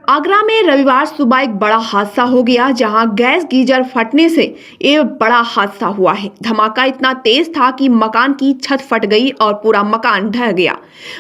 आगरा में रविवार सुबह एक बड़ा हादसा हो गया जहां गैस गीजर फटने से ये बड़ा हादसा हुआ है। धमाका इतना तेज था कि मकान की छत फट गई और पूरा मकान ढह गया।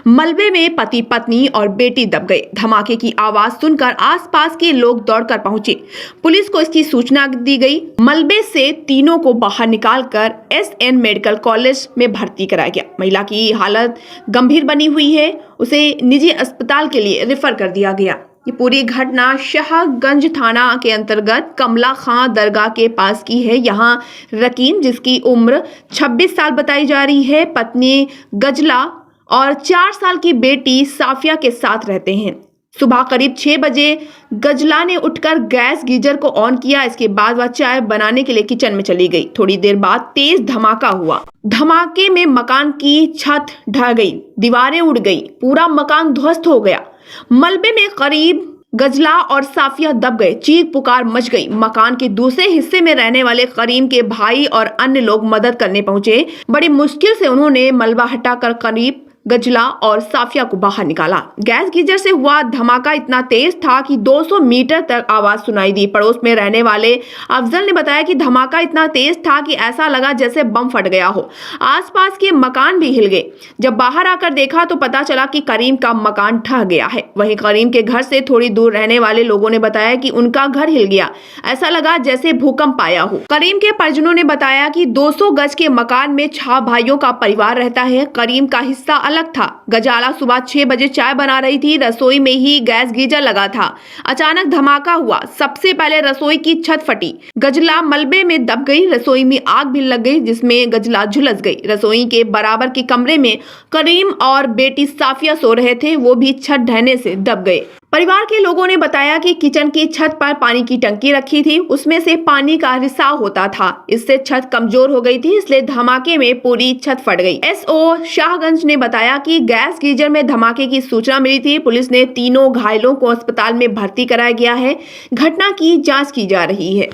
मलबे में पति पत्नी और बेटी दब गए। धमाके की आवाज सुनकर आसपास के लोग दौड़कर पहुंचे। पुलिस को इसकी सूचना दी गई। मलबे से तीनों को बाहर निकालकर एसएन मेडिकल कॉलेज में भर्ती कराया गया। महिला की हालत गंभीर बनी हुई है, उसे निजी अस्पताल के लिए रेफर कर दिया गया। ये पूरी घटना शाहगंज थाना के अंतर्गत कमला खां दरगाह के पास की है। यहाँ रकीन, जिसकी उम्र 26 साल बताई जा रही है, पत्नी गजला और 4 साल की बेटी साफिया के साथ रहते हैं। सुबह करीब 6 बजे गजला ने उठकर गैस गीजर को ऑन किया। इसके बाद वह चाय बनाने के लिए किचन में चली गई। थोड़ी देर बाद तेज धमाका हुआ। धमाके में मकान की छत ढह गई, दीवारें उड़ गई, पूरा मकान ध्वस्त हो गया। मलबे में करीब गजला और साफिया दब गए। चीख पुकार मच गई। मकान के दूसरे हिस्से में रहने वाले करीम के भाई और अन्य लोग मदद करने पहुंचे। बड़ी मुश्किल से उन्होंने मलबा हटाकर करीब गजला और साफिया को बाहर निकाला। गैस गीजर से हुआ धमाका इतना तेज था कि 200 मीटर तक आवाज सुनाई दी। पड़ोस में रहने वाले अफजल ने बताया कि धमाका इतना तेज था कि ऐसा लगा जैसे बम फट गया हो। आसपास के मकान भी हिल गए। जब बाहर आकर देखा तो पता चला कि करीम का मकान ढह गया है। वहीं करीम के घर से थोड़ी दूर रहने वाले लोगों ने बताया कि उनका घर हिल गया, ऐसा लगा जैसे भूकंप आया हो। करीम के परिजनों ने बताया कि 200 गज के मकान में 6 भाइयों का परिवार रहता है। करीम का हिस्सा अलग था। गजाला सुबह 6 बजे चाय बना रही थी। रसोई में ही गैस गीजर लगा था। अचानक धमाका हुआ। सबसे पहले रसोई की छत फटी। गजला मलबे में दब गई। रसोई में आग भी लग गई, जिसमें गजला झुलस गई। रसोई के बराबर के कमरे में करीम और बेटी साफिया सो रहे थे। वो भी छत ढहने से दब गए। परिवार के लोगों ने बताया कि किचन की छत पर पानी की टंकी रखी थी, उसमें से पानी का रिसाव होता था। इससे छत कमजोर हो गई थी, इसलिए धमाके में पूरी छत फट गई। एसओ शाहगंज ने बताया कि गैस गीजर में धमाके की सूचना मिली थी। पुलिस ने तीनों घायलों को अस्पताल में भर्ती कराया गया है। घटना की जांच की जा रही है।